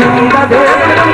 Inda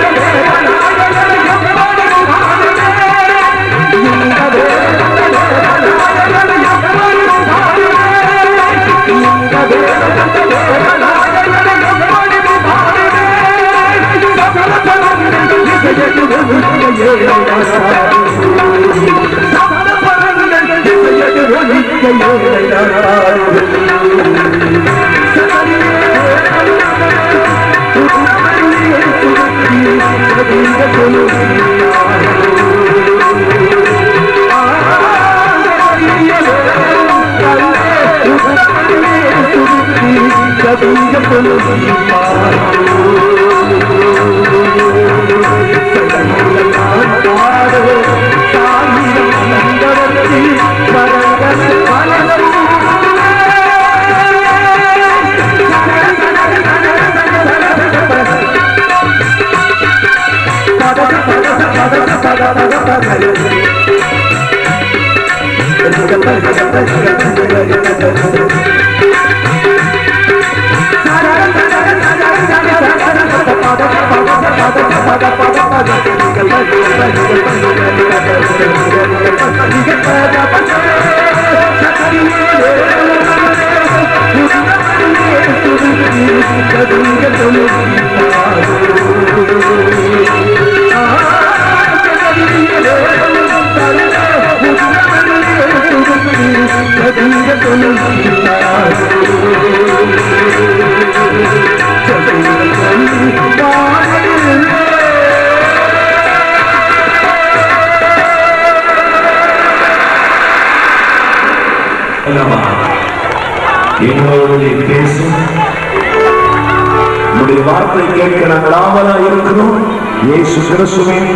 வார்த்தை கேட்க நாங்கள் ஆவலா இருக்கிறோம். இயேசு கிறிஸ்துவின்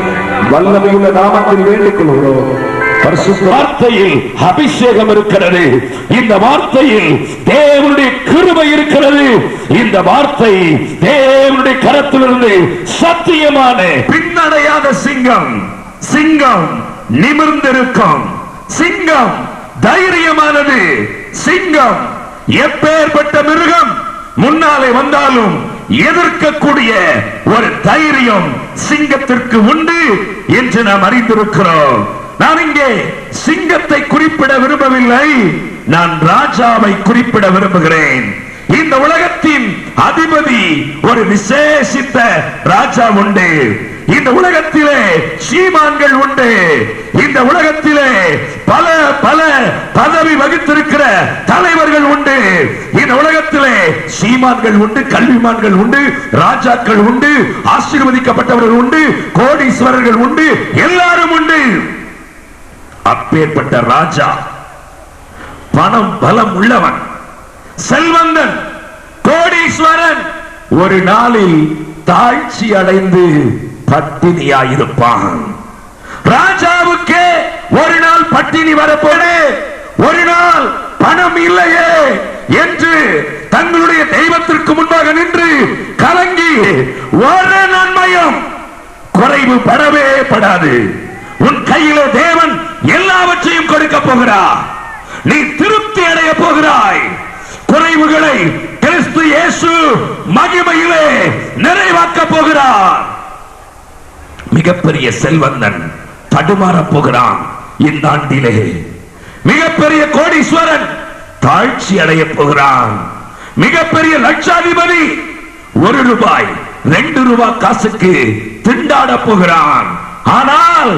வல்லமையுள்ள நாமத்தில் வேண்டிக் கொள்கிறோம். வார்த்தையில் அபிஷேகம் இருக்கிறது. இந்த வார்த்தையில் தேவனுடைய கிருபை இருக்கிறது. இந்த வார்த்தை தேவனுடைய கரத்திலிருந்து சத்தியமான பின்னடையாத சிங்கம். சிங்கம் நிமிர்ந்திருக்கும். சிங்கம் தைரியமானது. சிங்கம் எப்பேற்பட்ட மிருகம் முன்னாலே வந்தாலும் எதிர்க்கக்கூடிய ஒரு தைரியம் சிங்கத்திற்கு உண்டு என்று நாம் அறிந்திருக்கிறோம். நான் இங்கே சிங்கத்தை குறிப்பிட விரும்பவில்லை, நான் ராஜாவை குறிப்பிட விரும்புகிறேன். இந்த உலகத்தின் அதிபதி ஒரு விசேஷித்த ராஜா உண்டு. இந்த உலகத்திலே சீமான்கள் உண்டு. இந்த உலகத்திலே பல பல பதவி வகித்திருக்கிற தலைவர்கள் உண்டு. இந்த உலகத்திலே சீமான்கள் உண்டு, கல்விமான்கள் உண்டு, ராஜாக்கள் உண்டு, ஆசீர்வதிக்கப்பட்டவர்கள் உண்டு, கோடீஸ்வரர்கள் உண்டு, எல்லாரும் உண்டு. அப்பேற்பட்ட ராஜா, பணம் பலம் உள்ளவன், செல்வந்தன், கோடீஸ்வரன் ஒரு நாளில் தாழ்ச்சி அடைந்து பட்டினியாயிருப்பான். ராஜாவுக்கே ஒரு நாள் பட்டினி வரப்போது, ஒரு நாள் பணம் இல்லையே என்று தங்களுடைய தெய்வத்திற்கு முன்பாக நின்று கலங்கி ஒரு நன்மையும் குறைவு படவே படாது. உன் கையிலே தேவன் எல்லாவற்றையும் கொடுக்க போகிறார். நீ திருப்தி அடைய போகிறாய். குறைவுகளை கிறிஸ்து இயேசு மகிமையிலே நிறைவாக்க போகிறார். மிகப்பெரிய செல்வந்தன் தடுமாற போகிறான். இந்த ஆண்டிலே மிகப்பெரிய கோடீஸ்வரன் தாழ்ச்சி அடைய போகிறான். மிகப்பெரிய லட்சாதிபதி ₹1 ₹2 காசுக்கு திண்டாட போகிறான். ஆனால்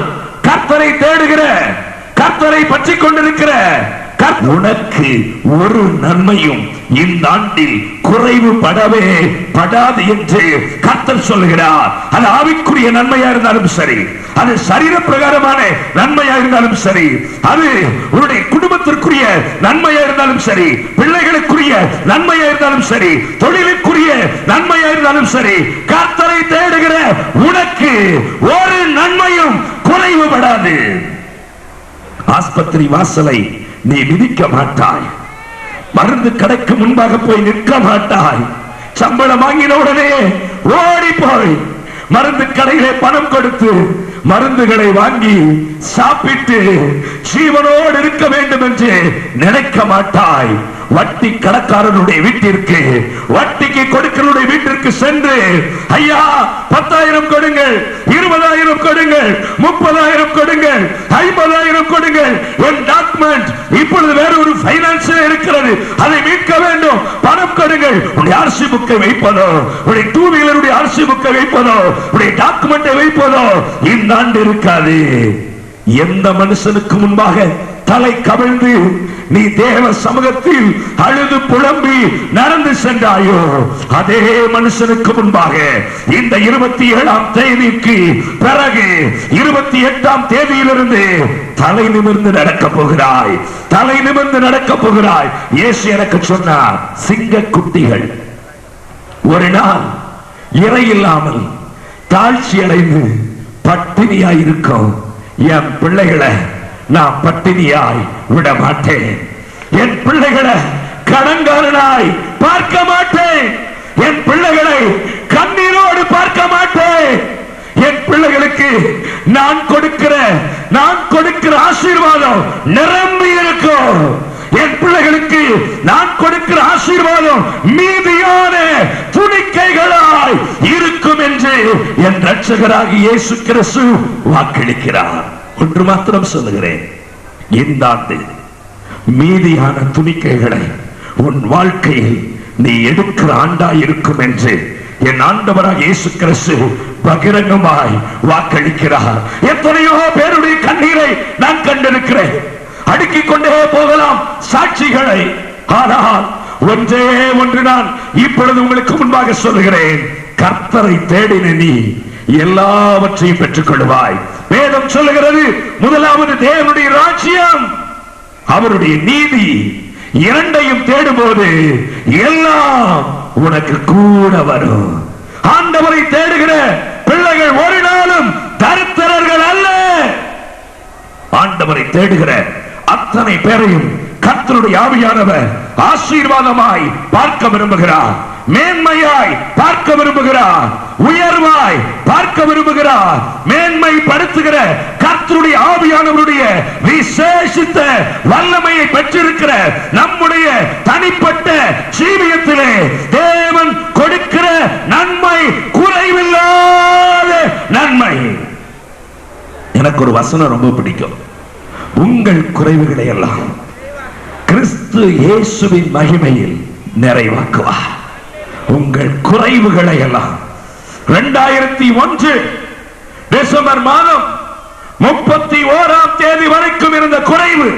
கர்த்தரை தேடுகிற, கர்த்தரை பற்றி கொண்டிருக்கிற உனக்கு ஒரு நன்மையும் இந்த ஆண்டில் குறைவு படவே படாது என்று கர்த்தர் சொல்லுகிறார். அது ஆவிக்குரிய நன்மையா இருந்தாலும் சரி, அது சரீர பிரகாரமான நன்மையா இருந்தாலும் சரி, அது உன்னுடைய குடும்பத்திற்குரிய நன்மையா இருந்தாலும் சரி, பிள்ளைகளுக்குரிய நன்மையா இருந்தாலும் சரி, தொழிலுக்குரிய நன்மையா இருந்தாலும் சரி, கர்த்தரை தேடுகிற உனக்கு ஒரு நன்மையும் குறைவு படாது. ஆஸ்பத்திரி வாசலை நீ மிதிக்க மாட்டாய். மருந்து கடைக்கு முன்பாக போய் நிற்க மாட்டாய். சம்பளம் வாங்கின உடனே ஓடி போய் மருந்து கடையிலே பணம் கொடுத்து மருந்துகளை வாங்கி சாப்பிட்டு ஜீவனோடு இருக்க வேண்டும் என்று நினைக்க மாட்டாய். வட்டி கணக்காரனுடைய வீட்டிற்கு, வட்டிக்கு கொடுக்கிறவருடைய வீட்டிற்கு சென்று, ஐயா 10,000 கொடுங்கள், 20,000 கொடுங்கள், கொடுங்கள், 30,000 கொடுங்கள், 50,000 கொடுங்கள். என் டாக்குமெண்ட் இப்பொழுது வேற ஒரு பைனான்சில் இருக்கிறது, அதை மீட்க வேண்டும், பணம் கொடுங்கள். உடைய ஆர்சி புக்கை வைப்பதோ, உடைய 2 வீலருடைய ஆர்சி புக்கை வைப்பதோ, உடைய டாக்குமெண்டை வைப்பதோ இந்த ஆண்டு இருக்காது. எந்த மனுஷனுக்கு முன்பாக தலை கவிழ்ந்து நீ தேவ சமூகத்தில் அழுது புலம்பி நடந்து சென்றாயோ, அதே மனுஷனுக்கு முன்பாக இந்த 27ஆம் தேதிக்கு பிறகு 28ஆம் தேதியிலிருந்து தலை நிமிர்ந்து நடக்க போகிறாய், தலை நிமிர்ந்து நடக்க போகிறாய். இயேசு எனக்கு சொன்னார், சிங்க குட்டிகள் ஒரு நாள் இறை இல்லாமல் தாழ்ச்சி அடைந்து பட்டினியாய் இருக்கும். என் பிள்ளைகளை நான் பட்டினியாய் விட மாட்டேன். என் பிள்ளைகளை கடன்காரனாய் பார்க்க மாட்டேன். என் பிள்ளைகளை கண்ணீரோடு பார்க்க மாட்டேன். என் பிள்ளைகளுக்கு நான் கொடுக்கிற ஆசீர்வாதம் நிரம்பி இருக்கும். என் பிள்ளைகளுக்கு நான் கொடுக்கிற ஆசீர்வாதம் மீதியான துணிக்கைகளாய் இருக்கும் என்று என் இரட்சகராகிய இயேசு கிறிஸ்து வாக்களிக்கிறார். ஒன்று மாத்திரம் சொல்லுகிறேன், இந்த ஆண்டு மீதியான துணிக்கைகளை உன் வாழ்க்கையில் நீ எடுக்கிற ஆண்டாய் இருக்கும் என்று என் ஆண்டவராக இயேசு கிறிஸ்து பகிரங்கமாய் வாக்களிக்கிறார். எத்தனையோ பேருடைய கண்ணீரை நான் கண்டிருக்கிறேன். அடுக்கிக் கொண்டே போகலாம் சாட்சிகளை. ஆனால் ஒன்றே ஒன்று நான் இப்பொழுது உங்களுக்கு முன்பாக சொல்லுகிறேன், கர்த்தரை தேடின நீ எல்லாவற்றையும் பெற்றுக் கொள்வாய். வேதம் சொல்லுகிறது, முதலாவது தேவனுடைய ராஜ்யம், அவருடைய நீதி, இரண்டையும் தேடும்போது எல்லாம் உனக்கு கூட வரும். ஆண்டவரை தேடுகிற பிள்ளைகள் ஒரு நாளும் தரித்திரர்கள் அல்ல. ஆண்டவரை தேடுகிற அத்தனை பேரையும் கர்த்தருடைய ஆவியானவர் ஆசீர்வாதமாய் பார்க்க விரும்புகிறார், மேன்மையாய் பார்க்க விரும்புகிறார், உயர்வாய் பார்க்க விரும்புகிறார். மேன்மைப்படுத்துகிற கர்த்தருடைய ஆவியானவருடைய விசேஷித்த வல்லமையை பெற்றிருக்கிற நம்முடைய தனிப்பட்ட ஜீவியத்திலே தேவன் கொடுக்கிற நன்மை குறைவில்லாத நன்மை. எனக்கு ஒரு வசனம் ரொம்ப பிடிக்கும், உங்கள் குறைவுகளை எல்லாம் கிறிஸ்து இயேசுவின் மகிமையில் நிறைவாக்குவார். உங்கள் குறைவுகளை எல்லாம் 2001 டிசம்பர் மாதம் 31ஆம் தேதி வரைக்கும் இருந்த குறைவு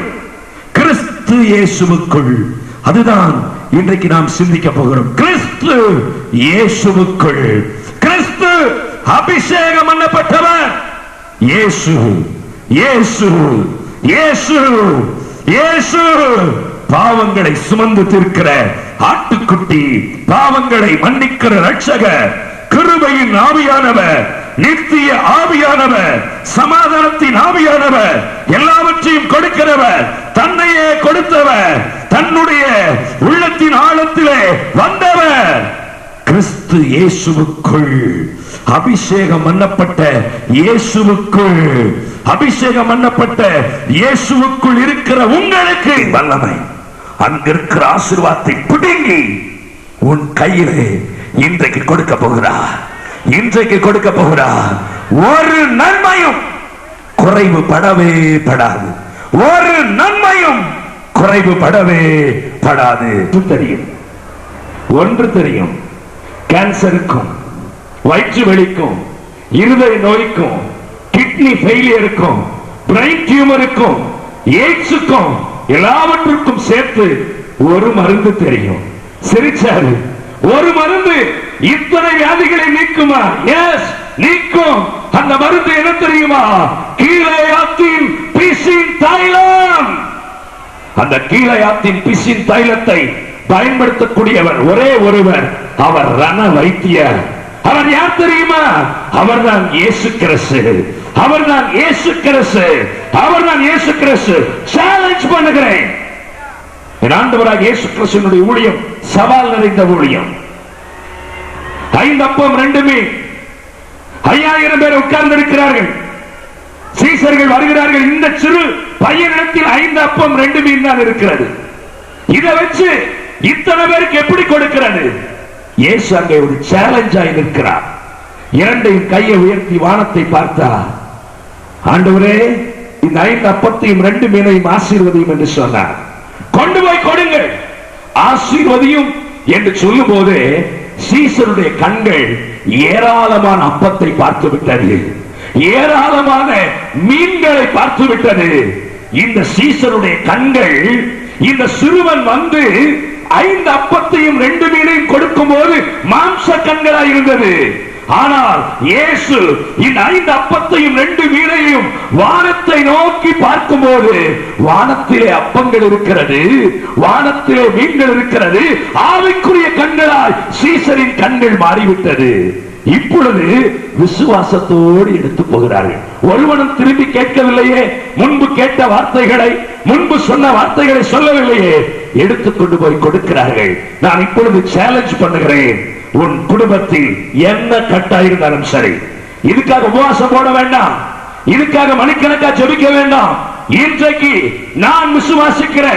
கிறிஸ்து இயேசுவுக்குள், அதுதான் இன்றைக்கு நாம் சிந்திக்க போகிறோம். கிறிஸ்து இயேசுவுக்குள், கிறிஸ்து அபிஷேகம் பண்ணப்பட்டவர், இயேசு இயேசு இயேசு இயேசு பாவங்களை சுமந்து தீர்க்கிற ஆட்டுக்குட்டி, பாவங்களை மன்னிக்கிற இரட்சகர், கிருபையின் ஆவியானவர், நித்திய ஆவியானவர், சமாதானத்தின் ஆவியானவர், எல்லாவற்றையும் கொடுக்கிறவர், தன்னையே கொடுத்தவர், தன்னுடைய உள்ளத்தின் ஆழத்திலே வந்தவர். கிறிஸ்து இயேசுவுக்குள், அபிஷேகம் பண்ணப்பட்ட இயேசுவுக்குள், அபிஷேகம் பண்ணப்பட்ட இயேசுவுக்குள் இருக்கிற உங்களுக்கு வல்லமை, அங்கிருக்கிற ஆசீர்வாதத்தை பிடுங்கி உன் கையிலே இன்றைக்கு கொடுக்க போகிறார். இன்றைக்கு கொடுக்க போகிறார். ஒரு நன்மையும் குறைவு படவே படாது. ஒரு நன்மையும் குறைவு படவே படாது. தெரியும், ஒன்று தெரியும், கேன்சருக்கும், வயிற்று வலிக்கும், இருதய நோய்க்கும், கிட்னி ஃபெயிலியருக்கும், பிரெயின் டியூமருக்கும், எய்ட்ஸுக்கும், எல்லாவற்றுக்கும் சேர்த்து ஒரு மருந்து தெரியும். சிரிச்சாரு, ஒரு மருந்து இத்தனை வியாதிகளை நீக்குமா? எஸ், நீக்கும். அந்த மருந்து என்ன தெரியுமா? கீலேயாத்தின் பிசின் தைலம். அந்த கீலேயாத்தின் பிசின் தைலத்தை பயன்படுத்தக்கூடியவர் ஒரே ஒருவர், அவர் ரண வைத்தியர். அவர் யார் தெரியுமா? அவர்தான் இயேசு கிறிஸ்து. அவர்தான் இயேசு கிறிஸ்து. அவர்தான் இயேசு கிறிஸ்து. சேலஞ்ச் பண்ணுகிறேன், என் ஆண்டவராக இயேசு கிறிஸ்துவினுடைய ஊழியம் சவால் நிறைந்த ஊழியம். 5 அப்பம் 2 மீன், 5000 பேர் உட்கார்ந்து இருக்கிறார்கள். சீசர்கள் வருகிறார்கள். இந்த சிறு பையனிடத்தில் 5 அப்பம் 2 மீன் தான் இருக்கிறது. இதை வச்சு இத்தனை பேருக்கு எப்படி கொடுக்கிறது? இயேசு அங்கே ஒரு சேலஞ்சாய் நிற்கிறார். இரண்டையும் கையை உயர்த்தி வானத்தை பார்த்தார். ஆண்டவரே, இந்த 5 அப்பத்தையும் 2 மீனையும் ஆசீர்வதியும் என்று சொன்னார். கொண்டு போய் கொடுங்கள், ஆசீர்வதியும் என்று சொல்லும் போது சீசருடைய கண்கள் ஏராளமான அப்பத்தை பார்த்து விட்டது, ஏராளமான மீன்களை பார்த்து விட்டது. இந்த சீசருடைய கண்கள் இந்த சிறுவன் வந்து 5 அப்பத்தையும் 2 மீனையும் கொடுக்கும் போது மாம்ச கண்களாய் இருந்தது. ஆனால் இயேசு இந்த 5 அப்பத்தையும் 2 மீனையும் வானத்தை நோக்கி பார்க்கும்போது வானத்திலே அப்பங்கள் இருக்கிறது, வானத்திலே மீன்கள் இருக்கிறது. ஆவிக்குரிய கண்களாய் சீசரின் கண்கள் மாறிவிட்டது. இப்பொழுது விசுவாசத்தோடு எடுத்து போகிறார்கள். ஒருவனும் திரும்பி கேட்கவில்லையே, முன்பு கேட்ட வார்த்தைகளை, முன்பு சொன்ன வார்த்தைகளை சொல்லவில்லையே, எடுத்துக்கொண்டு போய் கொடுக்கிறார்கள். நான் இப்பொழுது சேலஞ்ச் பண்ணுகிறேன், உன் குடும்பத்தில் என்ன கட்டாயிருந்தாலும் சரி, இதுக்காக உபவாசம் போட வேண்டாம், இதுக்காக மணிக்கணக்கா ஜெபிக்க வேண்டாம். இன்றைக்கு நான் விசுவாசிக்கிற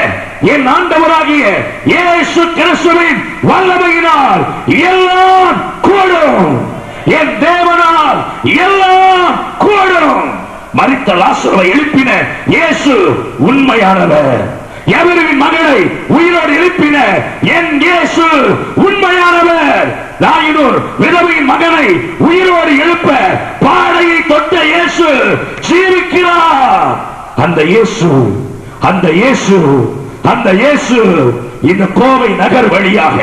என் ஆண்டவராகிய இயேசு கிறிஸ்துவின் வல்லமையினால் எல்லாம் கூடும், என் தேவனால் எல்லாம் கூடும். மரித்த லாசருவை எழுப்பின இயேசு உண்மையானவர். எவரின் மகளை உயிரோடு எழுப்பின என் இயேசு உண்மையானவர். நாயினூர் விதவையின் மகனை உயிரோடு எழுப்ப பாடையை தொட்ட இயேசு ஜீவிக்கிறார். அந்த இயேசு, அந்த இயேசு, அந்த இயேசு இந்த கோவை நகர் வழியாக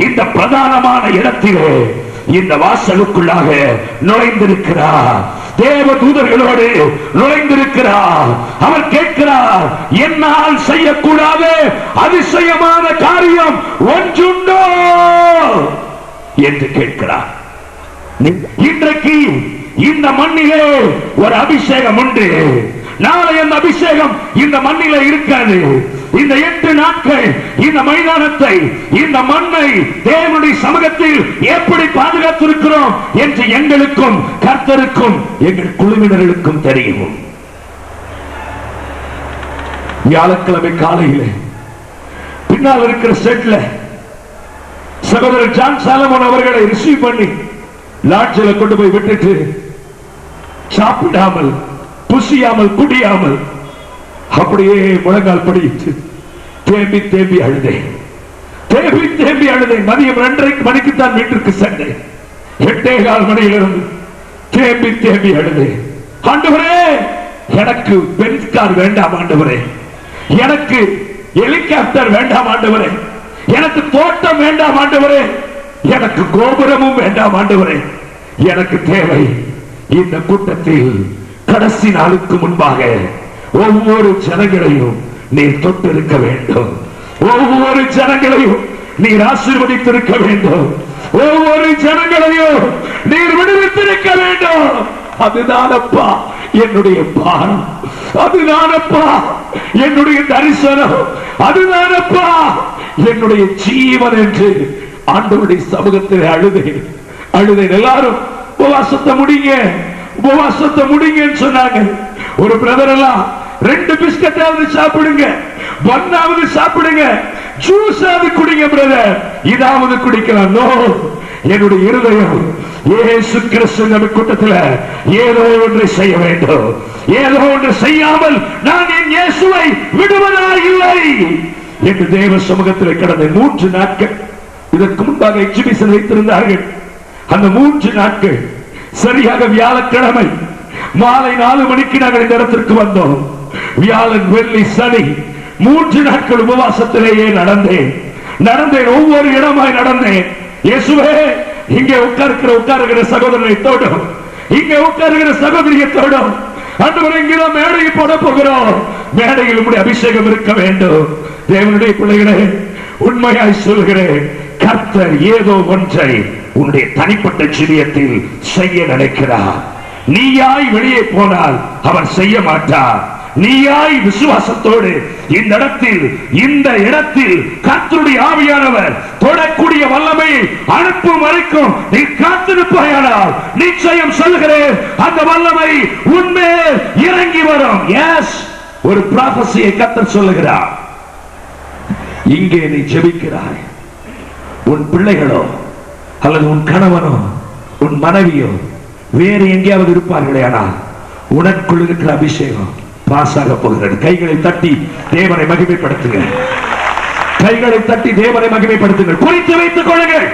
இந்த பிரதானமான இடத்திலே இந்த வாசலுக்குள்ளாக நுழைந்திருக்கிறார். தேவ தூதர்களோடு நுழைந்திருக்கிறார். அவர் கேட்கிறார், என்னால் செய்யக்கூடாத அதிசயமான காரியம் ஒன்றுண்டோ என்று கேட்கிறார். இன்றைக்கு இந்த மண்ணிலே ஒரு அபிஷேகம் உண்டு. நாளை அந்த அபிஷேகம் இந்த மண்ணிலே இருக்காது. இந்த 8 நாட்கள் இந்த மைதானத்தை, இந்த மண்ணை தேவனுடைய சமூகத்தில் எப்படி பாதுகாத்திருக்கிறோம் என்று எங்களுக்கும் கர்த்தருக்கும் எங்கள் குழுவினர்களுக்கும் தெரியும். வியாழக்கிழமை காலையில் பின்னால் இருக்கிற செட்ல சகோதரர் ஜான் சாலமன் அவர்களை ரிசீவ் பண்ணி லாட்ஜில் கொண்டு போய் விட்டுட்டு சாப்பிடாமல் புசியாமல் குடியாமல் அப்படியே முழங்கால் படித்து தேம்பி தேம்பி அழுதேன், தேம்பி தேம்பி அழுதேன். மதியம் 2:30 மணிக்கு தான் வீட்டிற்கு சென்றேன். 8:15 மணியிலிருந்து தேம்பி தேம்பி அழுதேன். ஆண்டவரே, எனக்கு பென்ஸ் கார் வேண்டாம் ஆண்டவரே, எனக்கு ஹெலிகாப்டர் வேண்டாம் ஆண்டவரே, எனக்கு தோட்டம் வேண்டாம் ஆண்டவரே, எனக்கு கோபுரமும் வேண்டாம் ஆண்டவரே. எனக்கு தேவை இந்த கூட்டத்தில் கடைசி நாளுக்கு முன்பாக ஒவ்வொரு ஜனங்களையும் நீர் தொட்டிருக்க வேண்டும், ஒவ்வொரு ஜனங்களையும் நீர் ஆசீர்வதித்திருக்க வேண்டும், ஒவ்வொரு ஜனங்களையும் நீர் விடுவித்திருக்க வேண்டும். அதுதானப்பா என்னுடைய பாரம், அதுதானப்பா என்னுடைய தரிசனம், அதுதானப்பா என்னுடைய ஜீவன் என்று ஆண்டவருடைய சமூகத்தில் அழுதேன், அழுதேன். எல்லாரும் உபவாசத்தை முடிங்க, உபவாசத்தை முடிங்கன்னு சொன்னாங்க. ஒரு பிரதர் எல்லாம் 2 பிஸ்கட்டாவது சாப்பிடுங்க, ஒன்னாவது சாப்பிடுங்க, ஜூஸாவது குடிங்க பிரதர், இதாவது குடிக்கலாம். நோ, என்னுடைய இருதயம் இயேசு கிறிஸ்து நம்ம கூட்டத்தில் ஏதோ ஒன்று செய்ய வேண்டும். ஏதோ ஒன்று செய்யாமல் நான் என் இயேசுவை விடுவதா இல்லை என்று தேவ சமூகத்தில் கடந்த 3 நாட்கள் இதற்கு முன்பாக எக்ஸிபிஷன் வைத்திருந்தார்கள். அந்த 3 நாட்கள் சரியாக வியாழக்கிழமை மாலை 4 மணிக்கு நாங்கள் இந்த இடத்திற்கு வந்தோம். வியாழன் வெள்ளி சனி 3 நாட்கள் உபவாசத்திலேயே நடந்தேன். ஒவ்வொரு இடமாய் நடந்தேன். இயேசுவே, இங்கே உட்காருகிற சகோதரனை தோடும், இங்கே உட்காருகிற சகோதரியை தோடும். ஆண்டவரே, இங்கதான் மேடையை போட போகிறோம், மேடையில் உம்முடைய அபிஷேகம் இருக்க வேண்டும். தேவனுடைய பிள்ளைகளே, உண்மையாய் சொல்கிறேன், கர்த்தர் ஏதோ ஒன்றை உன்னுடைய தனிப்பட்ட ஜீவியத்தில் செய்ய நினைக்கிறார். நீயாய் வெளியே போனால் அவர் செய்ய மாட்டார். நீயாய் விசுவாசத்தோடு இந்த இடத்தில் கர்த்தருடைய ஆவியானவர் தொடக்கூடிய வல்லமையை அனுப்பும் வரைக்கும் நீ காத்திருப்பாயானால் நிச்சயம் சொல்கிறேன், அந்த வல்லமை உன்மேல் இறங்கி வரும். எஸ், ஒரு ப்ராபசியை கர்த்தர் சொல்லுகிறார். இங்கே நீ ஜெபிக்கிறாய், உன் பிள்ளைகளோ அல்லது உன் கணவனோ உன் மனைவியோ வேறு எங்கேயாவது இருப்பார்களே, ஆனால் உனக்குள் இருக்கிற அபிஷேகம் பாசாக போகிறது. கைகளை தட்டி தேவனை மகிமைப்படுத்துங்க. கைகளை தட்டி தேவனை மகிமைப்படுத்துங்கள். குறித்து வைத்துக் கொள்ளுங்கள்.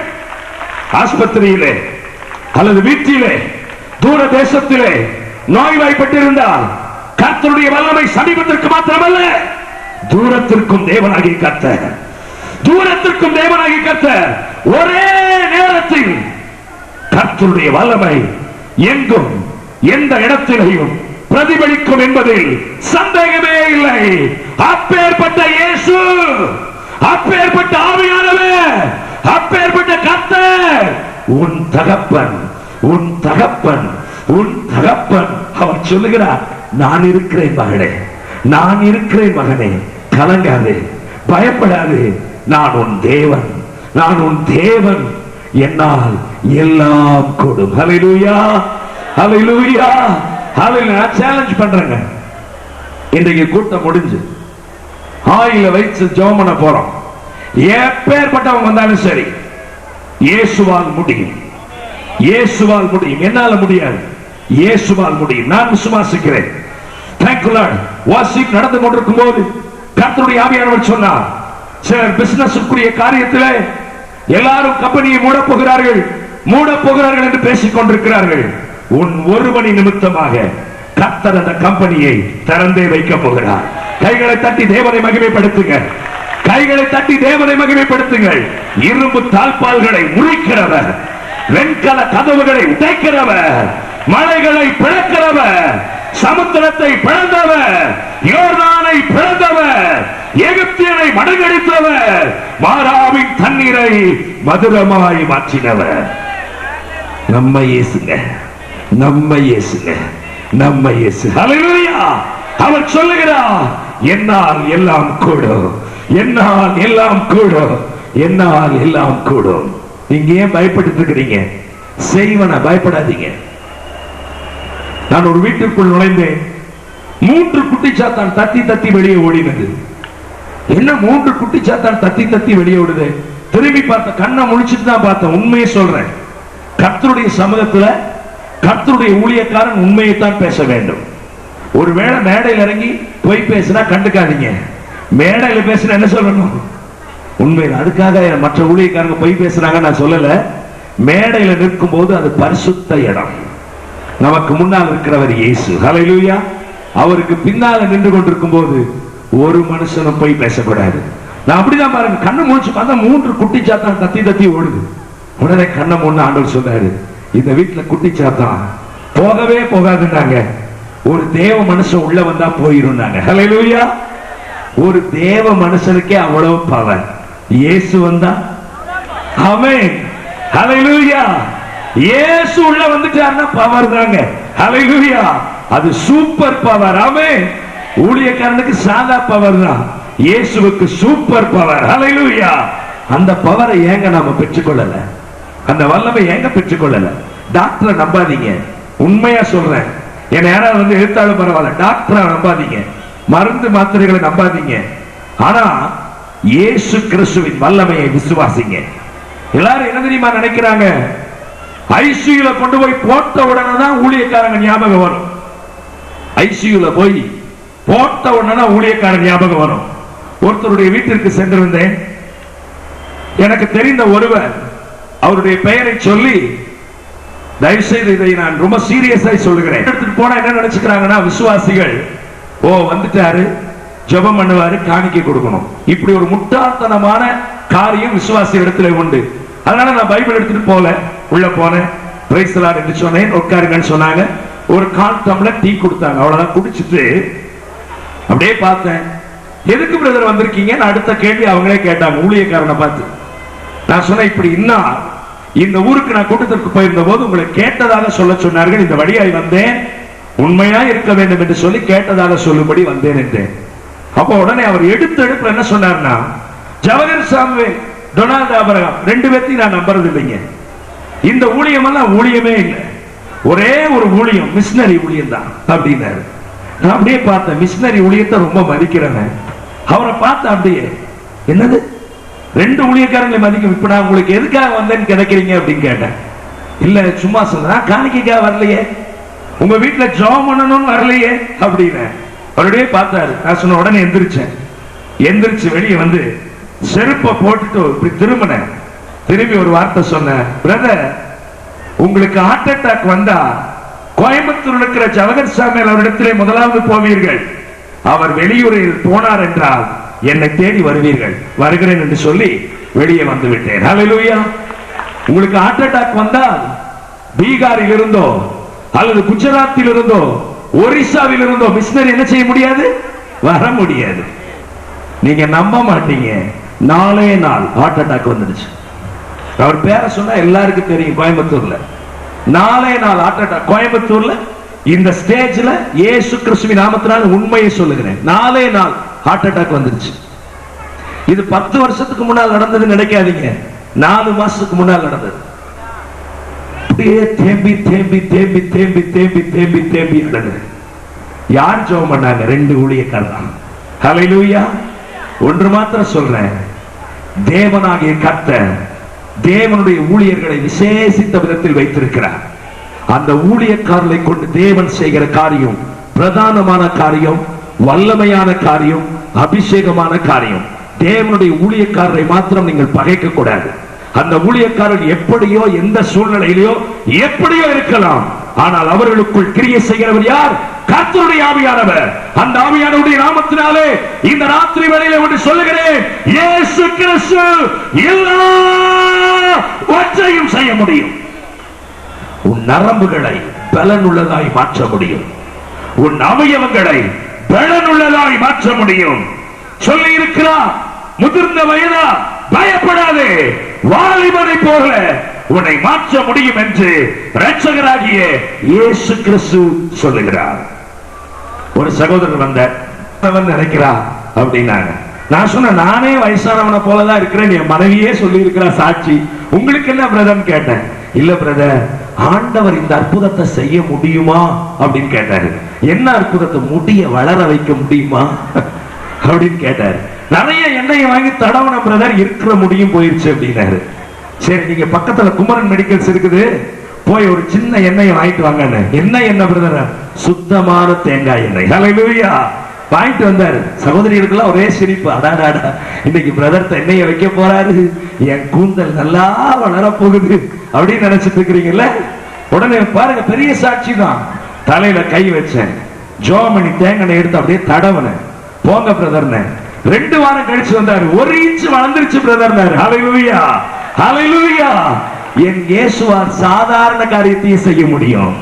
ஆஸ்பத்திரியிலே அல்லது வீட்டிலே தூர தேசத்திலே நோய்வாய்ப்பட்டிருந்தால் கர்த்தருடைய வல்லமை சமீபத்திற்கு மாத்திரமல்ல, தூரத்திற்கும் தேவனாகி கர்த்தர், தூரத்திற்கும் தேவனாகி கர்த்தர் ஒரே நேரத்தில் கர்த்தருடைய வல்லமை எங்கும் எந்த இடத்திலேயும் பிரதிபலிக்கும் என்பதில் சந்தேகமே இல்லை. அப்பேற்பட்ட இயேசு, அப்பேற்பட்ட ஆவியானவர், அப்பேற்பட்ட கர்த்தர் உன் தகப்பன், உன் தகப்பன், உன் தகப்பன். அவர் சொல்லுகிறார், நான் இருக்கிறேன் மகளே, நான் இருக்கிறேன் மகனே, கலங்காதே, பயப்படாதே, நான் உன் தேவன், நான் உன் தேவன், என்னால் எல்லாம் கூடும். ஹல்லேலூயா, ஹல்லேலூயா, ஹல்லேலூயா. சேலஞ்ச் பண்றேங்க. இன்றைக்கு கூட்டம் முடிஞ்சு ஆயில வைத்து ஜெபம் பண்ண போறோம். எப்பேற்பட்டவங்க வந்தாலும் சரி, இயேசுவால் முடியும், இயேசுவால் முடியும். என்னால முடியாது, இயேசுவால் முடியும். நான் விசுவாசிக்கிறேன். Thank you Lord. வாசிப் நடந்து கொண்டிருக்கும் போது கர்த்தருடைய ஆவியானவர் சொன்னார், சார் பிசினஸ்க்குரிய காரியத்திலே எல்லாரும் கம்பெனியை மூட போகிறார்கள் என்று பேசிக் கொண்டிருக்கிறார்கள். உன் ஒருவனி நிமித்தமாக கர்த்தர் அந்த கம்பெனியை திறந்தே வைக்க போகிறார். கைகளை தட்டி தேவனை மகிமைப்படுத்துங்க. கைகளை தட்டி தேவனை மகிமைப்படுத்துங்கள். இரும்பு தாழ்பால்களை முறிக்கிறவர், வெண்கல கதவுகளை உடைக்கிறவர், மலைகளை பிளக்கிறவர், சமுத்திரத்தை பிளந்தவர், யோர்தானை பிளந்தவர், எகிப்தியனை மடங்கடித்தவர், மாராவின் தண்ணீரை மதுரமாய் மாற்றினவர் நம்ம இயேசுங்க, நம்ம இயேசுங்க, நம்ம இயேசு. ஹல்லேலூயா. அவர் சொல்லுகிறார், என்னால் எல்லாம் கூடும், என்னால் எல்லாம் கூடும், என்னால் எல்லாம் கூடும். நீங்க ஏன் பயப்பட்டு இருக்கிறீங்க? செய்வன பயப்படாதீங்க. நான் ஒரு வீட்டிற்குள் நுழைந்தேன். 3 குட்டிச்சாத்தான் தத்தி தத்தி வெளியே ஓடினது. என்ன 3 குட்டிச்சாத்தான் தத்தி தத்தி வெளியே ஓடுது? திரும்பி பார்த்த, கண்ணை முழிச்சிட்டு தான் பார்த்தேன். உண்மையை சொல்றேன், கர்த்தருடைய சமூகத்துல கர்த்தருடைய ஊழியக்காரன் உண்மையைத்தான் பேச வேண்டும். ஒருவேளை மேடையில் இறங்கி போய் பேசினா கண்டுக்காதீங்க. மேடையில் பேசினா என்ன சொல்லணும்? உண்மை. அதுக்காக மற்ற ஊழியக்காரங்க போய் பேசுறாங்க நான் சொல்லல. மேடையில் நிற்கும் போது அது பரிசுத்த இடம். நமக்கு முன்னால் இருக்கிறவர் இயேசு. ஹல்லேலூயா. அவருக்கு பின்னால நின்று கொண்டிருக்கும் போது ஒரு மனுஷனும் போய் பேசக்கூடாது. நான் அப்படிதான் பாருங்க, கண்ணு முடிச்சு பார்த்தா 3 குட்டிச்சாத்தான் தத்தி தத்தி ஓடுது. உடனே கண்ணை முன்ன ஆண்டவர் சொன்னாரு, இந்த வீட்டுல குட்டிச்சாத்தான் போகவே போகாதுன்னாங்க. ஒரு தேவ மனுஷன் உள்ள வந்தா போயிருந்தாங்க. ஹல்லேலூயா. ஒரு தேவ மனுஷனுக்கே அவ்வளவு பவர். இயேசு வந்தா ஆமென். ஹல்லேலூயா. இயேசு உள்ள வந்துட்டாருன்னா பவர் தாங்க. ஹல்லேலூயா. அது சூப்பர் பவர். ஆமென். ஊழியக்காரனுக்கு சாதா பவர் தான், இயேசுவுக்கு சூப்பர் பவர். ஹல்லேலூயா. அந்த பவரை ஏங்க நாம பெற்றுக்கொள்ளல? அந்த வல்லமை ஏங்க பெற்றுக்கொள்ளல? டாக்டரை நம்பாதீங்க. உண்மையா சொல்றேன். என்ன யாராவது வந்து எழுத்தாலும் பரவாயில்ல, டாக்டரை நம்பாதீங்க, மருந்து மாத்திரைகளை நம்பாதீங்க. ஆனா இயேசு கிறிஸ்துவின் வல்லமையை விசுவாசிங்க. எல்லாரும் என்ன தெரியுமா நினைக்கிறாங்க? ஐசியூல கொண்டு போய் போட்ட உடனே தான் ஊழியக்காரங்க ஞாபகம் வரும். ஐசியூல போய் போட்ட உடனே ஊழியக்காரன் ஞாபகம் வரும். ஒருத்தருடைய வீட்டிற்கு சென்றிருந்தேன். எனக்கு தெரிந்த ஒருவர் அவருடைய பெயரை சொல்லி, தயவுசெய்து இதை நான் ரொம்ப சீரியஸாய் சொல்லுகிறேன், எடுத்துட்டு போனா என்ன நினைச்சுக்கிறாங்கன்னா, விசுவாசிகள் ஓ வந்துட்டாரு, ஜெபம் பண்ணுவாரு, காணிக்கை கொடுக்கணும். இப்படி ஒரு முட்டாள்தனமான காரியம் விசுவாசி இடத்துல உண்டு. அதனால நான் பைபிள் எடுத்துட்டு போல, உள்ள போனேன், பிரைஸ் தி லார்ட் என்று சொன்னேன். உட்காருங்கன்னு சொன்னாங்க. ஒரு 1/4 டம்ளர் டீ கொடுத்தாங்க. அவ்வளவுதான். குடிச்சிட்டு அப்படியே பார்த்தேன். எதுக்கு பிரதர் வந்திருக்கீங்க? அடுத்த கேள்வி அவங்களே கேட்டாங்க, ஊழியக்காரனை பார்த்து. நான் சொன்னேன், இப்படி இன்னும் இந்த ஊருக்கு நான் கூட்டத்திற்கு போயிருந்த போது உங்களை கேட்டதாக சொல்ல சொன்னார்கள். இந்த வழியாய் வந்தேன், உண்மையா இருக்க வேண்டும் என்று சொல்லி கேட்டதாக சொல்லும்படி வந்தேன் என்றேன். அப்ப உடனே அவர் எடுப்பு என்ன சொன்னார்னா, ஜவஹர் சாமுவேல், டொனால்ட் ஆபிரகாம் 2 பேர்த்தையும் நான் நம்புறது இல்லைங்க. இந்த ஊழியம் எல்லாம் ஊழியமே இல்லை, ஒரே ஒரு ஊழியம், மிஷனரி ஊழியம் தான் அப்படின்னாரு. நான் அப்படியே பார்த்தேன், மிஷனரி ஊழியத்தை ரொம்ப மதிக்கிறேன். அவரை பார்த்தேன் அப்படியே, என்னது 2 ஊழியக்காரங்களை மதிக்கும். இப்ப நான் உங்களுக்கு எதுக்காக வந்தேன்னு கிடைக்கிறீங்க அப்படின்னு கேட்டேன். இல்ல சும்மா சொன்னா, காணிக்கைக்காக வரலையே. உங்க வீட்டுல ஜெபம் பண்ணணும்னு வரலையே அப்படின்னு அவருடைய பார்த்தாரு. நான் சொன்ன உடனே எந்திரிச்சு வெளியே வந்து செருப்பை போட்டுட்டு இப்படி திரும்பி ஒரு வார்த்தை சொன்னேன், பிரதர் உங்களுக்கு ஹார்ட் அட்டாக் வந்தா கோயம்புத்தூர் இருக்கிற ஜவஹர் சாமியார் அவரிடத்திலே முதலாவது போவீர்கள். அவர் வெளியூரில் போனார் என்றால் என்னை தேடி வருவீர்கள். வருகிறேன் என்று சொல்லி வெளியே வந்து விட்டேன். ஹல்லேலூயா. உங்களுக்கு ஹார்ட் அட்டாக் வந்தால் பீகாரில் இருந்தோ அல்லது குஜராத்தில் இருந்தோ ஒரிசாவில் இருந்தோ மிஷனரி என்ன செய்ய முடியாது, வர முடியாது. நீங்க நம்ப மாட்டீங்க, நாளே நாள் ஹார்ட் அட்டாக் வந்துடுச்சு. அவர் பேரை சொன்னா எல்லாருக்கும் தெரியும். கோயம்புத்தூர்ல நாளே நாள் ஹார்ட் அட்டாக். கோயம்புத்தூர்ல இந்த ஸ்டேஜ்ல இயேசு கிறிஸ்துவின் நாமத்தினால் உண்மையை சொல்லுகிறேன், நாளே நாள் ஹார்ட் அட்டாக் வந்துருச்சு. இது 10 வருஷத்துக்கு முன்னால் நடந்தது நினைக்காதீங்க, 4 மாசத்துக்கு முன்னால் நடந்தது. தேம்பி தேம்பி தேம்பி தேம்பி தேம்பி தேம்பி தேம்பி நடந்தது. யார் ஜெபம் பண்ணாங்க? 2 ஊழியக்காரர். ஹல்லேலூயா. ஒன்று மாத்திரம் சொல்றேன், தேவனாகிய கர்த்தர் தேவனுடைய ஊழியர்களை விசேஷித்த விதத்தில் வைத்திருக்கிறார். அந்த ஊழியக்காரர்களை கொண்டு தேவன் செய்கிற காரியம் பிரதானமான காரியம், வல்லமையான காரியம், அபிஷேகமான காரியம். தேவனுடைய ஊழியக்காரரை மாத்திரம் நீங்கள் பகைக்க கூடாது. அந்த ஊழியக்காரர் எப்படியோ எந்த சூழ்நிலையிலோ எப்படியோ இருக்கலாம், ஆனால் அவர்களுக்குள் கிரியை செய்கிறவர் யார்? கர்த்தருடைய ஆவியானவர். அந்த ஆவியானவருடைய நாமத்தினாலே இந்த ராத்திரி வேளையிலே ஒன்று சொல்லுகிறேன், இயேசு கிறிஸ்து எல்லாவற்றையும் செய்ய முடியும். உன் நரம்புகளை பலனுள்ளதாய் மாற்ற முடியும். உன் அவயவங்களை பலனுள்ளதாய் மாற்ற முடியும். சொல்லி இருக்கிறார், முதிர்ந்த வயதா பயப்படாதே, வாலிபனை போல உன்னை மாற்ற முடியும் என்று இரட்சகராகிய இயேசு கிறிஸ்து சொல்லுகிறார். ஒரு சகோதரர் வந்த நினைக்கிறா அப்படின்னாங்க. நான் சொன்ன, நானே வயசானவனை போலதான் இருக்கிறேன், என் மனைவியே சொல்லி இருக்கிறா சாட்சி. உங்களுக்கு என்ன பிரதர் கேட்டேன். இல்ல பிரதர், ஆண்டவர் இந்த அற்புதத்தை செய்ய முடியுமா அப்படின்னு கேட்டாரு. என்ன அற்புதத்தை? முடிய வளர வைக்க முடியுமா அப்படின்னு கேட்டாரு. நிறைய எண்ணெயை வாங்கி தடவன பிரதர், இருக்கிற முடியும் போயிருச்சு அப்படின்னாரு. சரி, நீங்க பக்கத்துல குமரன் மெடிக்கல்ஸ் இருக்குது, போய் ஒரு சின்ன எண்ணெயை வாங்கிட்டு வாங்க. என்ன எண்ணெய் பிரதர்? சுத்தமான தேங்காய் எண்ணெய். ஹல்லேலூயா. வாங்கிட்டு வந்தாரு. சகோதரிகளுக்கெல்லாம் ஒரே சிரிப்பு. அடாடாடா, இன்னைக்கு பிரதர் எண்ணெயை வைக்க போறாரு, என் கூந்தல் நல்லா வளர போகுது அப்படின்னு நினைச்சிட்டு இருக்கிறீங்கல்ல. உடனே பாருங்க, பெரிய சாட்சி தான். தலையில கை வச்சேன், ஜோமணி தேங்காய் எடுத்து அப்படியே தடவனேன். போங்க பிரதர். 2 வாரம் கழிச்சு வந்தாரு, 1 இன்ச் வளர்ந்துருச்சு பிரதர். ஹல்லேலூயா, ஹல்லேலூயா. என் இயேசுவால் சாதாரண காரியத்தையும் செய்ய முடியும்,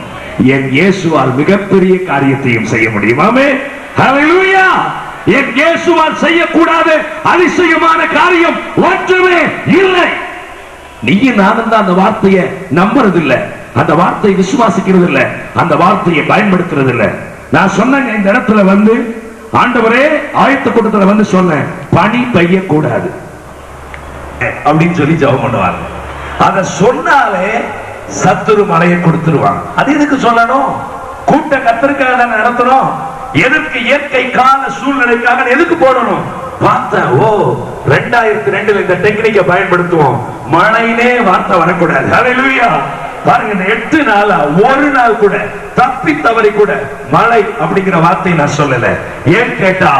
என் இயேசுவால் மிகப்பெரிய காரியத்தையும் செய்ய முடியும். ஆமென், ஹல்லேலூயா. என் இயேசுவால் செய்யக்கூடாத அதிசயமான காரியம் ஒன்றுமே இல்லை. நீயும் நானும் தான் அந்த வார்த்தையை நம்புறது இல்ல, அந்த வார்த்தையை விசுவாசிக்கிறது இல்ல, அந்த வார்த்தையை பயன்படுத்துறது இல்ல. நான் சொன்னேங்க, இந்த இடத்துல வந்து ஆண்டவரே ஆயத்த கூட்டத்துல வந்து சொன்னேன், பனி பெய்ய கூடாது அப்படின்னு சொல்லி ஜெபம் பண்ணுவாங்க. அத சொன்னாலே சத்துரு மலையை கொடுத்துருவாங்க. அது எதுக்கு சொல்லணும்? கூட்டம் கர்த்தருக்காக தான நடத்துறோம். எதற்கு? இயற்கை கால சூழ்நிலைக்காக எதுக்கு போடணும்? பார்த்தேன், ஓ 2002 இந்த டெக்னிக்கை பயன்படுத்துவோம், மழையிலே வார்த்தை வரக்கூடாது. ஹல்லேலூயா. பாருங்க, இந்த 8 நாளா ஒரு நாள் கூட தப்பி தவறி கூட மழை அப்படிங்கிற வார்த்தை நான் சொல்லல. ஏன் கேட்டா,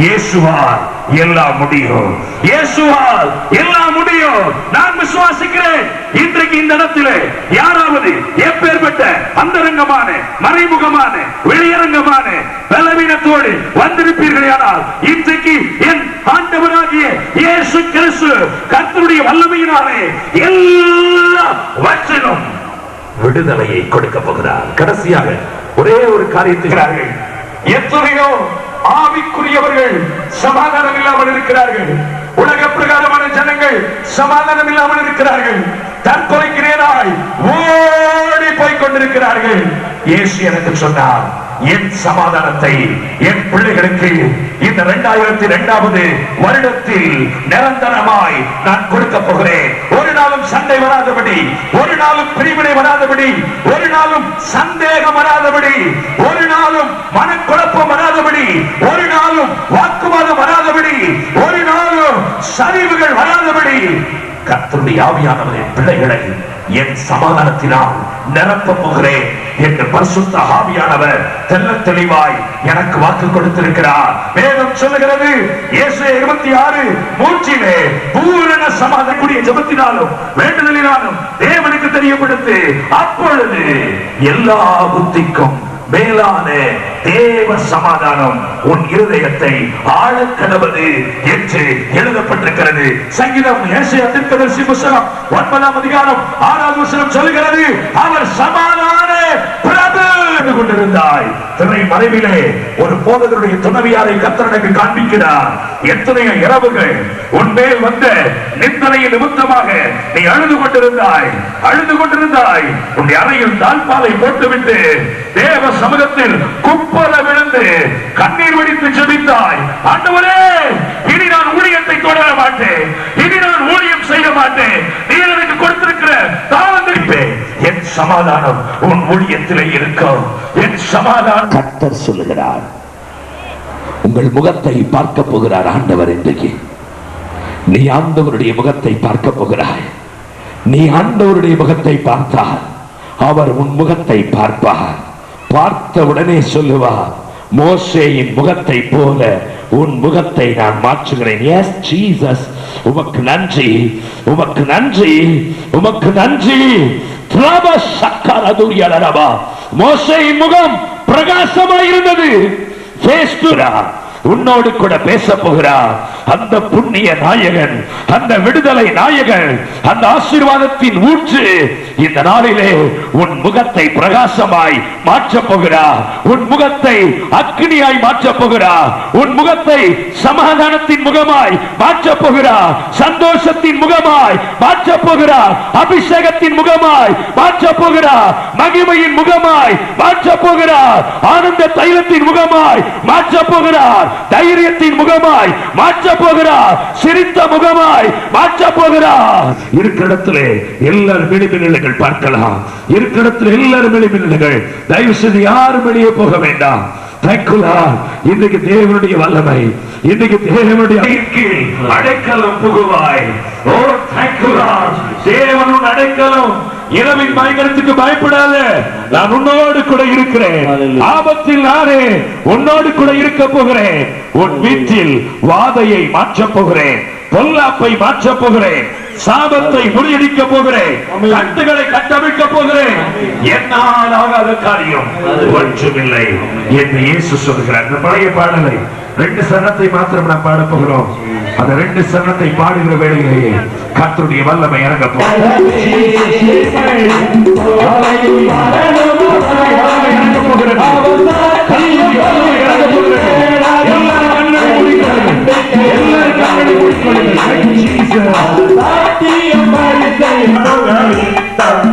இயேசுவால் எல்லாம் முடியும், இயேசுவால் எல்லாம் முடியும். நான் விசுவாசிக்கிறேன். இன்றைக்கு இந்த இடத்திலே யாராவது எப்பேற்பட்ட அந்தரங்கமான, மறைமுகமான, வெளியரங்கமான பலவீனத்தோடு வந்திருப்பீர்களானால், இன்றைக்கு என் ஆண்டவராகிய இயேசு கிறிஸ்து கர்த்தருடைய வல்லமையினாலே எல்லாவற்றிலும் விடுதலையை கொடுக்க போகிறார். கடைசியாக ஒரே ஒரு காரியத்தை, எத்தனையோ ஆவிக்குரியவர்கள் சமாதானம் இல்லாமல் இருக்கிறார்கள். உலக பிரகாரமான ஜனங்கள் சமாதானம் இல்லாமல் இருக்கிறார்கள். தற்கொலைக்கு நேராய் ஓடி போய் கொண்டிருக்கிறார்கள். இயேசு எனக்கு சொன்னார், என் சமாதானத்தை என் பிள்ளைகளுக்கு இந்த 2002வது வருடத்தில் நிரந்தரமாய் நான் கொடுக்க போகிறேன். ஒரு நாளும் சண்டை வராதபடி, ஒரு நாளும் பிரிவினை வராதபடி, ஒரு நாளும் சந்தேகம் வராதபடி, ஒரு நாளும் மனக்குழப்பம் வராதபடி, ஒரு நாளும் வாக்குவாதம் வராதபடி, ஒரு நாளும் சரிவுகள் வராதபடி கர்த்தருடைய ஆவியானவரின் பிள்ளைகளை என் சமாதானத்தினால் நிரப்ப போகிறேன். என்று பரிசுத்த ஆவியானவர் தெள்ளத் தெளிவாய் எனக்கு வாக்கு கொடுத்திருக்கிறார். வேதம் சொல்லுகிறது இயேசு 26:3 பூரண சமாதானக்கூடிய ஜெபத்தினாலும் வேண்டுதலினாலும் தேவனுக்கு தெரியப்படுத்து, அப்பொழுது எல்லா புத்திக்கும் மேலான தேவ சமாதானம் உன் இருதயத்தை ஆழக்கடவது என்று எழுதப்பட்டிருக்கிறது. சங்கீதம் ஏசாயா தீர்க்கதரிசி புத்தகம் 9ஆம் அதிகாரம் 6ஆவது வசனம் சொல்கிறது, அவர் சமாதான பிரபு என்று கொண்டிருந்தாய். திரை மறைவிலே ஒரு போதகருடைய துணவியாரை கர்த்தர் எனக்கு காண்பிக்கிறார். எத்தனையோ இரவுகள் உன்மேல் வந்த நிந்தனையின் நிமித்தமாக நீ அழுது கொண்டிருந்தாய். உன்னுடைய அறையில் தாழ்பாலை போட்டுவிட்டு தேவ சமூகத்தில் குப்பர விழுந்து கண்ணீர் வடித்து ஜெபித்தாய். ஆண்டவரே, இனி நான் ஊழியத்தை தொடர மாட்டேன், இனி நான் ஊழியம் செய்ய மாட்டேன், நீ எனக்கு கொடுத்திருக்கிற தாளத்திற்கு என் சமாதானம் உன் ஊழியத்திலே இருக்கும். என் சமாதானம் கர்த்தர் சொல்லுகிறார். உங்கள் முகத்தை பார்க்க போகிறார் ஆண்டவர். இன்றைக்கு நீ ஆண்டவருடைய முகத்தை பார்க்க போகிறாய். நீ ஆண்டவருடைய முகத்தை பார்த்தால் அவர் உன் முகத்தை பார்ப்பார். பார்த்த உடனே சொல்லுவார், மோசேயின் முகத்தை போல உன் முகத்தை நான் மாற்றுகிறேன். எஸ் ஜீசஸ், உமக்கு நன்றி, உமக்கு நன்றி, உமக்கு நன்றி. மோசேயின் முகம் பிரகாசமாய் இருந்தது. உன்னோடு கூட பேச போகிறார் அந்த புண்ணிய நாயகன், அந்த விடுதலை நாயகன், அந்த ஆசீர்வாதத்தின் ஊற்று இந்த நாளிலே உன் முகத்தை பிரகாசமாய் மாற்றப் போகிறார். உன் முகத்தை அக்னியாய் மாற்றப் போகிறார். உன் முகத்தை சமாதானத்தின் முகமாய் மாற்றப் போகிறார். சந்தோஷத்தின் முகமாய் மாற்றப் போகிறார். அபிஷேகத்தின் முகமாய் மாற்றப் போகிறார். மகிமையின் முகமாய் மாற்றப் போகிறார். ஆனந்த தைலத்தின் முகமாய் மாற்றப் போகிறார். தைரியத்தின் முகமாய் மாற்றப் போகிறார். சிரித்த முகமாய் மாற்றப் போகிறார். இருக்கிற இடத்திலே எல்லாரும் வெளிமின்னல்கள் பார்க்கலாம். இருக்கிற இடத்துல எல்லாரும் வெளிமின்னல்கள். தயவு செய்து யாரும் வெளியே போக வேண்டாம். இன்றைக்கு தேவனுடைய வல்லமை, இன்றைக்கு தேவனுடைய அடைக்கலம் புகுவாய். ஓ தேவனுடைய அடைக்கலம். இரவின் பயங்கரத்துக்கு பயப்படாத, நான் உன்னோடு கூட இருக்கிறேன். ஆபத்தில் நானே உன்னோடு கூட இருக்க போகிறேன். உன் வீட்டில் வாதையை மாற்றப் போகிறேன், பொல்லாப்பை மாற்றப் போகிறேன், சாபத்தை முறியடிக்க போகிறேன், கட்டுகளை கட்டமைக்க போகிறேன். என்னால் ஆகாத காரியம் ஒன்றுமில்லை என்று இயேசு சொல்கிறார். இந்த பழைய பாடலை 2 சரணத்தை மாத்திரம் நாம் பாட போகிறோம். அந்த 2 சரணத்தை பாடுகிற வேளையிலேயே கர்த்தருடைய வல்லமை இறங்க போகிறது. Come,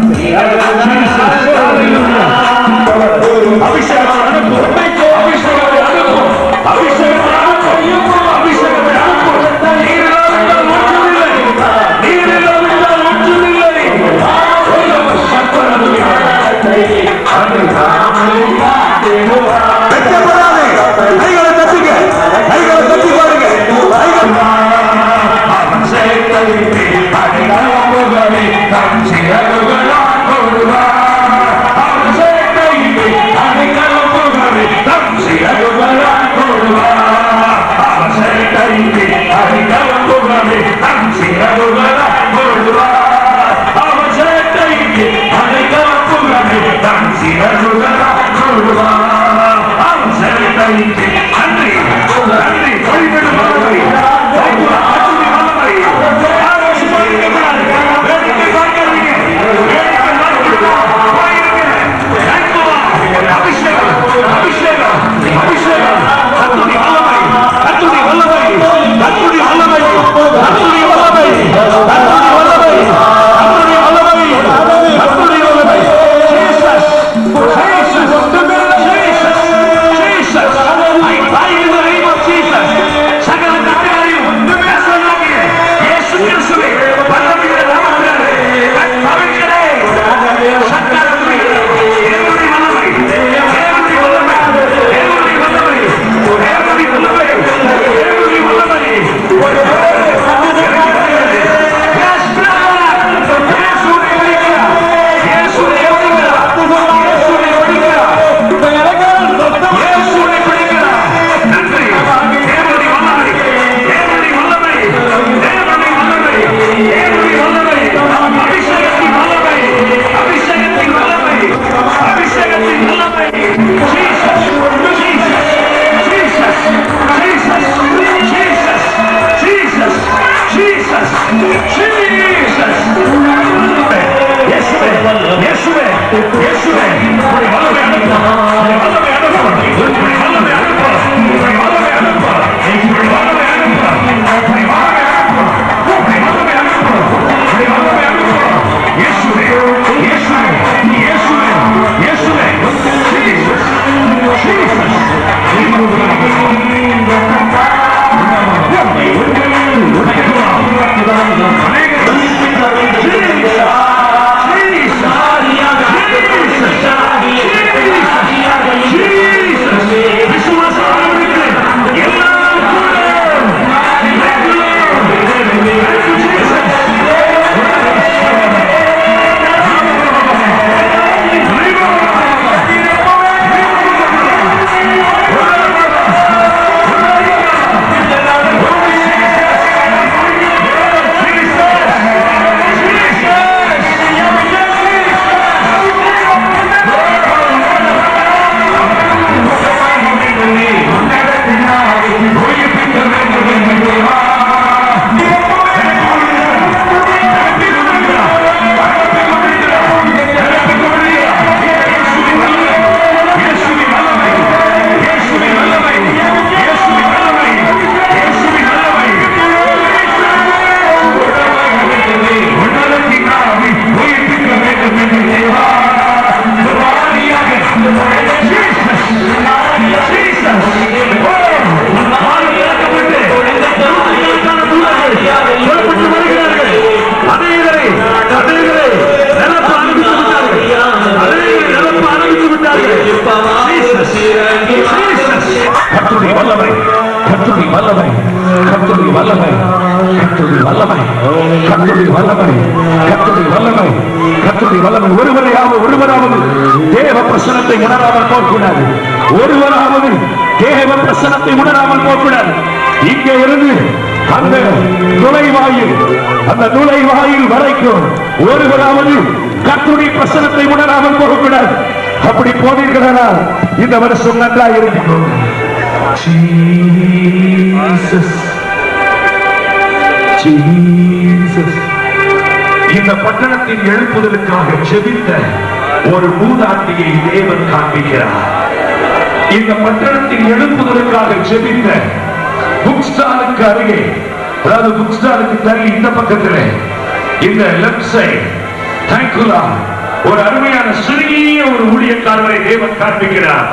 வல்லமை, கர்த்தருடைய வல்லமை, கர்த்தருடைய வல்லமை, கர்த்தருடைய வல்லமை, கர்த்தருடைய வல்லமை, கர்த்தருடைய வல்லமை. ஒருவராவது தேவ பிரசன்னத்தை உணராமல் போகக்கூடாது. ஒருவராவது தேவ பிரசன்னத்தை உணராமல் போகக்கூடாது. இங்கே இருந்து அந்த நுழைவாயில் வரைக்கும் ஒருவராவது கர்த்தருடைய பிரசன்னத்தை உணராமல் போகக்கூடாது. அப்படி போனீர்களானால் இந்த வருஷம் நன்றாக இருக்கும். இந்த பட்டணத்தின் எழுப்புதலுக்காக ஜெபித்த ஒரு மூதாட்டியை தேவன் காண்பிக்கிறார். இந்த பட்டணத்தின் எழுப்புதலுக்காக ஜெபித்த புக் ஸ்டாலுக்கு அருகே, அதாவது புக் ஸ்டாலுக்கு தள்ளி இந்த பக்கத்தில் இந்த லெப்ட் சைடு தேங்குலா ஒரு அருமையான சிறிய ஒரு ஊழியக்காரரை தேவன் காண்பிக்கிறார்.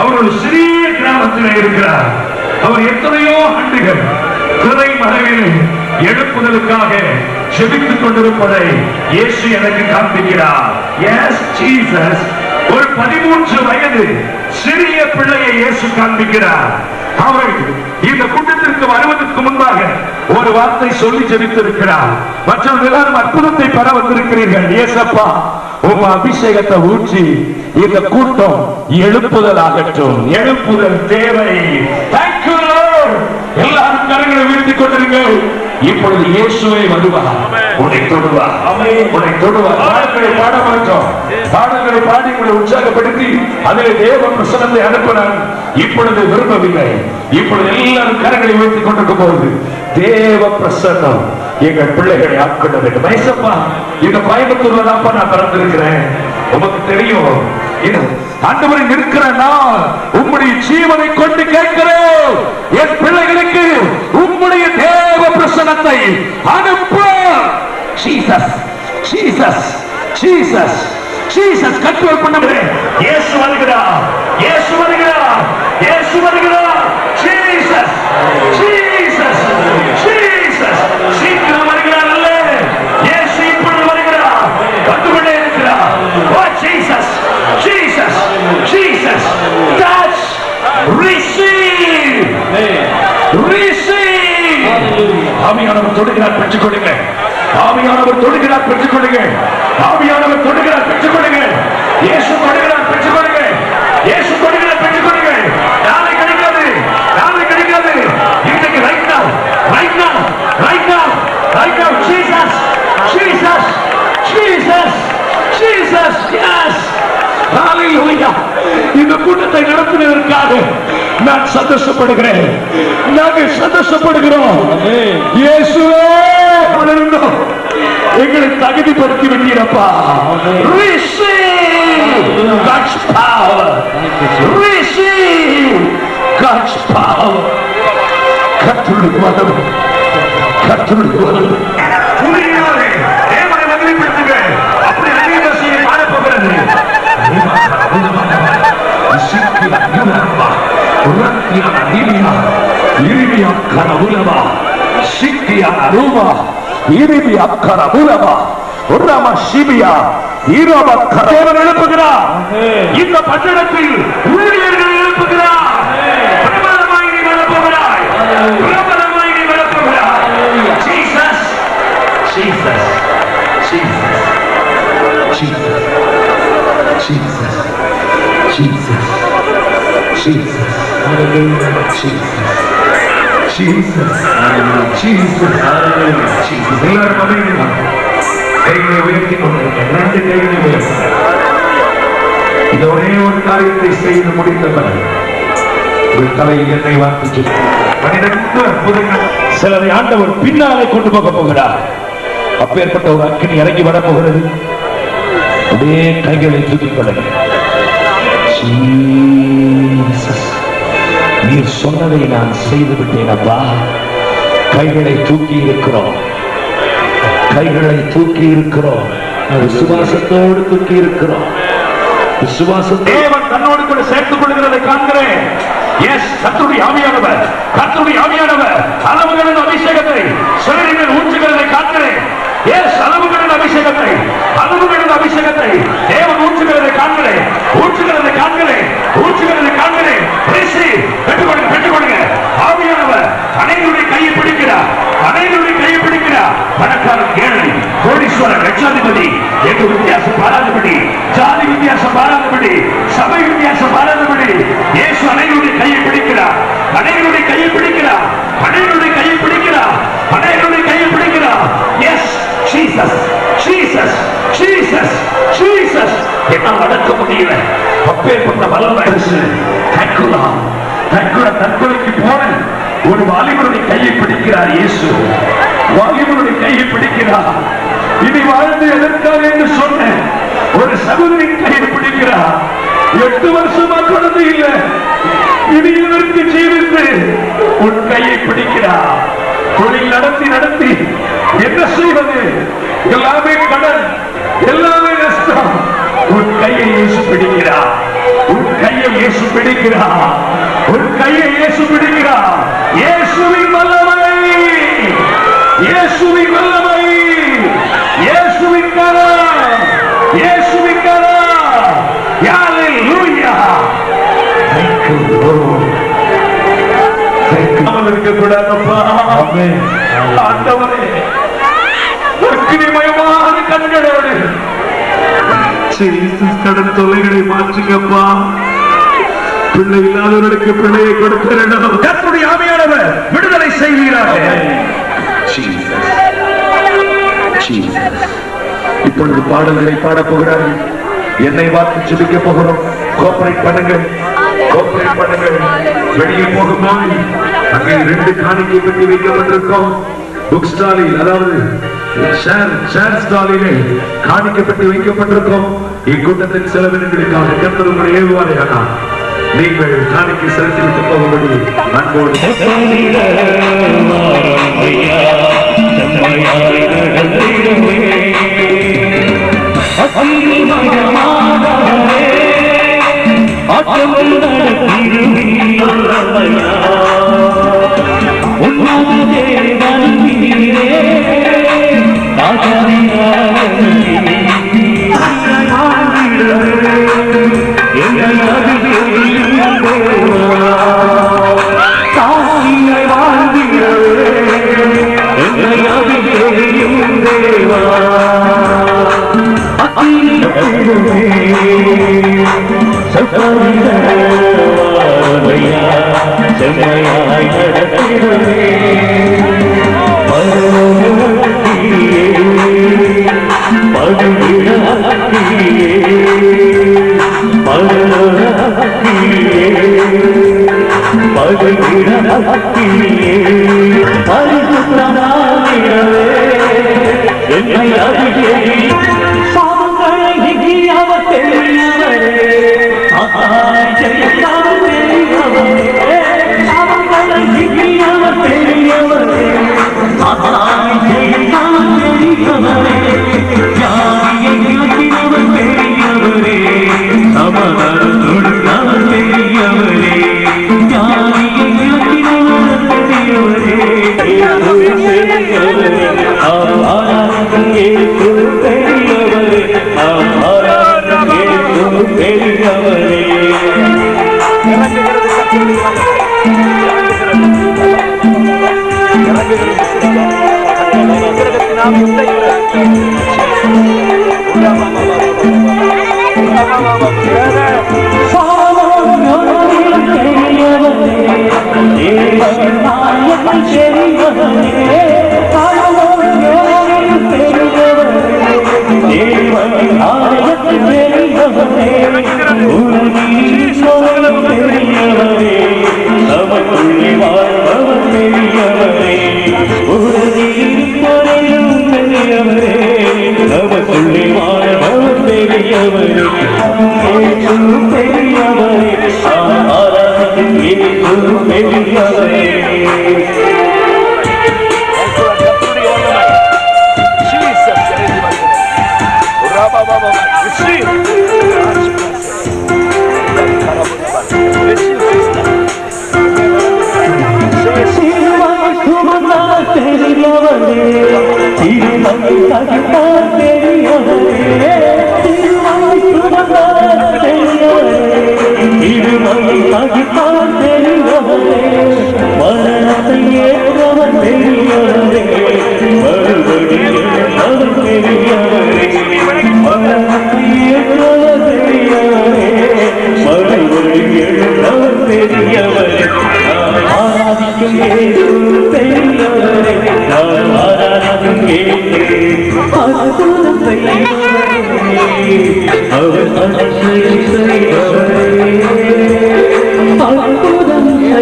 அவர் ஒரு சிறிய கிராமத்தில் இருக்கிறார். அவர் எத்தனையோ ஆண்டுகள் திரை மறைவில் எழுப்புதலுக்காக ஜெபித்துக் கொண்டிருப்பதை இயேசு எனக்கு காண்பிக்கிறார். S Jesus. ஒரு 13 வயது சிறிய பிள்ளையை இயேசு காண்பிக்கிறார். அவர் இந்த கூட்டத்திற்கு வருவதற்கு முன்பாக ஒரு வார்த்தை சொல்லி ஜெபித்திருக்கிறார். மற்றவர்கள் எல்லாரும் அற்புதத்தை பெற வந்திருக்கிறீர்கள். இயேசப்பா, உங்க அபிஷேகத்தை ஊற்றி இந்த கூட்டம் எழுப்புதல் ஆகட்டும். எழுப்புதல் தேவை. எல்லாரும் கரங்களை வீழ்த்திக் கொண்டிருங்கள். இப்பொழுது இயேசுவே வருவார். உன்னை தொடுவார், உன்னை தொடுவார். பாடல்களை பாட மாட்டோம். பாடல்களை பாடி உங்களை உற்சாகப்படுத்தி அதில் தேவ பிரசன்னத்தை அனுப்பினார். இப்பொழுது விரும்பவில்லை. இப்பொழுது எல்லாரும் கரங்களை வைத்துக் கொண்டிருக்கும் போது தேவ பிரசன்னம் எங்கள் பிள்ளைகளை ஆட்கொள்ள வேண்டும். ஐசப்பா, இந்த கோயம்புத்தூர்ல தான் நான் பிறந்திருக்கிறேன். உமக்கு தெரியும், ஆண்டவரின் இருக்கிற நான் உம்முடைய ஜீவனை கொண்டு கேட்கிறேன். என் பிள்ளைகளுக்கு உம்முடைய தேவ பிரசன்னத்தை அனுப்ப. Jesus, Jesus, Jesus, Jesus. Control பண்ணுங்க. இயேசு வருகிறார், இயேசு வருகிறார், இயேசு வருகிறார். Jesus, Jesus, Jesus. சீக்கிரம் வருகிறார் அல்ல, இயேசு இப்பொழுது வருகிறார். வந்துகொண்டே இருக்கிறார். Oh Jesus, Jesus, Jesus. Touch, receive, receive. ஆவியானவர் தொடுகிறார், பெற்றுக்கொள்ளுங்க. ஆவியானவர் தொடுகிறார், பெற்றுக்கொள்ளுங்க. ஆவியானவர் தொடுகிறார், பெற்றுக்கொள்ளுங்க. இயேசு தொடுகிறார், பெற்றுக்கொள்ளுங்க. இயேசு தொடுகிறார், பெற்றுக்கொள்ளுங்க. நாளை கிடைக்காது, நாளை கிடைக்காது. இன்றைக்கு right now, right now, right now, right now. Jesus, Jesus, Jesus, Jesus. Yes, hallelujah. இந்த கூட்டத்தை நடத்துவதற்காக நான் சந்தோஷப்படுகிறேன். நாங்கள் சந்தோஷப்படுகிறோம். இயேசுவே, எங்களை தகுதிப்படுத்தி விட்டீரப்பா. Receive God's power. Receive God's power. கர்த்தருடைய வல்லமை, கர்த்தருடைய வல்லமை. புரியாதே தேவனை மகிமைப்படுத்துங்க. அப்படி அநேகசியை பாடப்போகிறது. எழுப்புகிறார். இந்த பட்டணத்தில் ஊழியர்கள் எழுப்புகிறார். பிரபலமாய் நீ எழுப்புகிறாய், பிரபலமாய் நீ எழுப்புகிறாய். Jesus, Jesus, Jesus, Jesus, Jesus, Jesus, Jesus. Hallelujah. Jesus. Jesus. Jesus. Jesus. எல்லாரும் அமைதியா கைகளை உயர்த்தி கொண்டிருக்க. 2 கைகளை உயர்த்தி. இந்த ஒரே ஒரு காரியத்தை செய்து முடித்தவர் உங்கள் தலையில் என்னை வார்த்து 12 அற்புதங்கள். சிலரை ஆண்டவர் பின்னாலே கொண்டு போக போகிறார். அப்பேற்பட்ட ஒரு அக்கினி இறங்கி வரப்போகிறது. அப்படியே கைகளை தூக்கிக் கொள்ளுங்கள். நீர் சொன்னதை நான் செய்து விட்டேன் அப்பா. கைகளை தூக்கி இருக்கிறோம், கைகளை தூக்கி இருக்கிறோம். விசுவாசத்தோடு தூக்கி இருக்கிறோம். விசுவாசம் தேவன் தன்னோடு கூட சேர்த்துக் கொள்கிறதை காண்கிறேன். எஸ், கர்த்தருடைய ஆவியானவர், கர்த்தருடைய ஆவியானவர் அளவுகளின் அபிஷேகத்தை சிலரில் ஊற்றுகிறதை காண்கிறேன். எஸ், அளவுகளின் அபிஷேகத்தை, அளவுகளின் அபிஷேகத்தை தேவன் ஊற்றுகிறதை காண்கிறேன், ஊற்றுகிறதை காண்கிறேன், ஊற்றுகிறதை காண்கிறேன். பெற்றுக்கொள்ளுங்க, பெற்றுக்கொள்ளுங்க. ஆவியானவர் தற்கொலைக்கு போன ஒரு வாலிபனுடைய கையை பிடிக்கிறார் இயேசு. வாலிபனுடைய கையை பிடிக்கிறார். இனி வாழ்ந்து எதற்காக என்று சொன்ன ஒரு சகோதரின் கையை பிடிக்கிறார். 8 வருஷமா குழந்தை இல்லை, இனி இதற்கு ஜீவித்து உன் கையை பிடிக்கிறார். தொழில் நடத்தி நடத்தி என்ன செய்வது? எல்லாமே கடன், எல்லாமே நஷ்டம். உன் கையை இயேசு பிடிக்கிறார். உன் கையை இயேசு பிடிக்கிறார். உன் கையை இயேசு பிடிக்கிறார். இயேசுவின் வல்லமை, இயேசுவின் வல்லமை, இயேசுவின் கரம், இயேசுவின் கரம். ஹல்லேலூயா. Thank you Lord. இருக்கக்கூடாதப்பா. ஆண்டவரே, அக்னிமயமான கண்களோடு கடன் தொல்லைகளை மாற்றுங்கப்பா. பிள்ளை இல்லாதவர்களுக்கு பிள்ளையை கொடுத்திருந்தோம். கர்த்தருடைய ஆவியானவர் விடுதலை செய்வீராக. இப்பொழுது பாடல்களை பாடப் போகிறார்கள். என்னை வாக்கு ஜெபிக்க போகிறோம். கோஆபரேட் பண்ணுங்கள், கோஆபரேட் பண்ணுங்கள். வெளியே போகும்போது அங்கே 2 காணிக்கை பெட்டி வைக்கப்பட்டிருக்கோம். புக் ஸ்டாலில், அதாவது ஷேர் ஸ்டாலிலே காணிக்கப்பட்டு வைக்கப்பட்டிருக்கோம். இக்கூட்டத்தின் செலவினங்களுக்காக கர்த்தர் உங்களை ஏவுவாரேயானா நீங்கள் காணிக்கை செலுத்திவிட்டு போகும்படி அன்போடு அவர்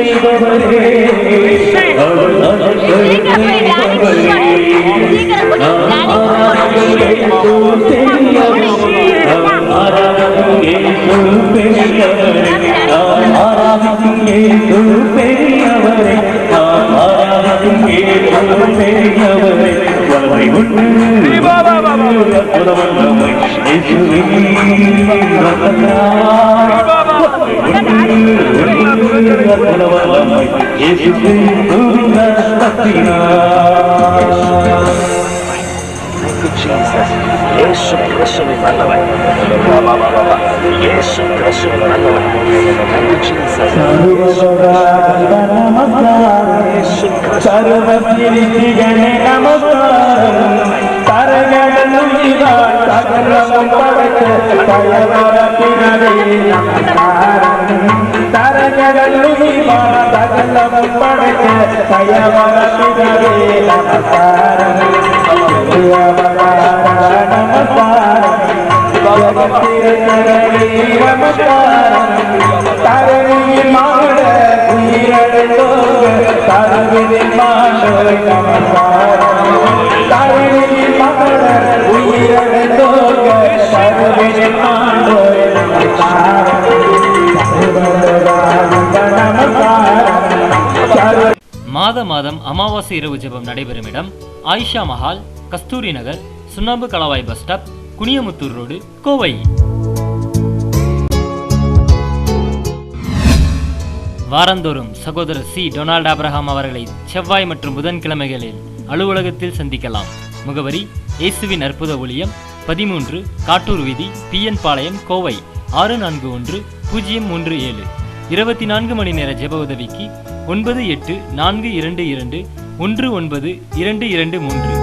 செய்பவரே இயேசு கிறிஸ்துவின் நல்லவர். இயேசு கிறிஸ்துவின் நல்லவர். மாத மாதம் அமாவாசை இரவு ஜெபம் நடைபெறும் இடம் Ayesha Mahal, Kasturi Nagar, Sunnambu Kalavai bus stop, Kuniyamuthur road, Kovai. வாரந்தோறும் சகோதரர் சி. டொனால்ட் ஆபிரகாம் அவர்களை செவ்வாய் மற்றும் புதன்கிழமைகளில் அலுவலகத்தில் சந்திக்கலாம். முகவரி இயேசுவின் அற்புத ஊழியம், 13 காட்டூர் வீதி, PN பாளையம், கோவை 641037. 24 மணி நேர ஜெப உதவிக்கு 9842219223.